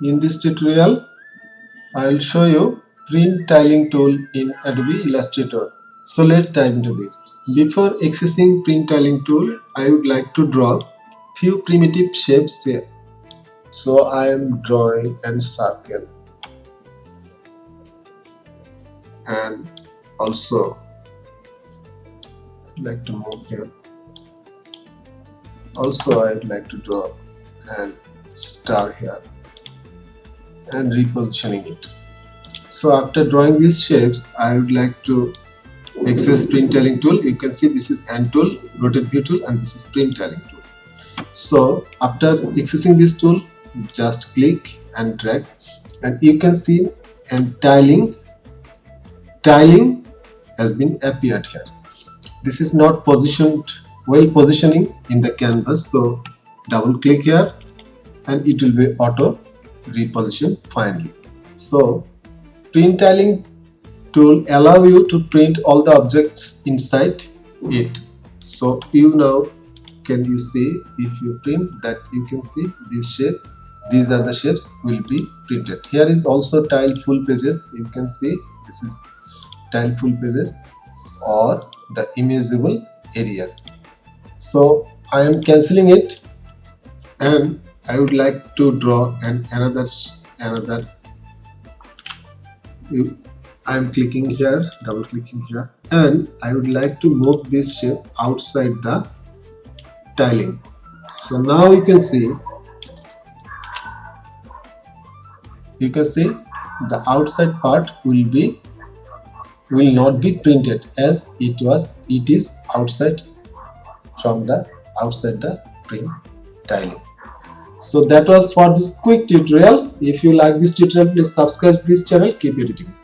In this tutorial, I will show you print tiling tool in Adobe Illustrator. So let's dive into this. Before accessing print tiling tool, I would like to draw few primitive shapes here. So I am drawing a circle and also like to move here. Also I would like to draw a star here and repositioning it. So after drawing these shapes, I would like to access print tiling tool. You can see this is hand tool, rotate view tool, and this is print tiling tool. So after accessing this tool, just click and drag, and you can see and tiling has been appeared here. This is not positioned well positioning in the canvas, so double click here and it will be auto reposition finally. So print tiling tool allow you to print all the objects inside it. So you now can you see, if you print that, you can see this shape, these are the shapes will be printed. Here is also tile full pages. You can see this is tile full pages or the imageable areas. So I am cancelling it and I would like to draw another. I am clicking here, double clicking here, and I would like to move this shape outside the tiling. So now you can see the outside part will not be printed as it is outside the print tiling. So that was for this quick tutorial. If you like this tutorial, please subscribe to this channel. Keep editing.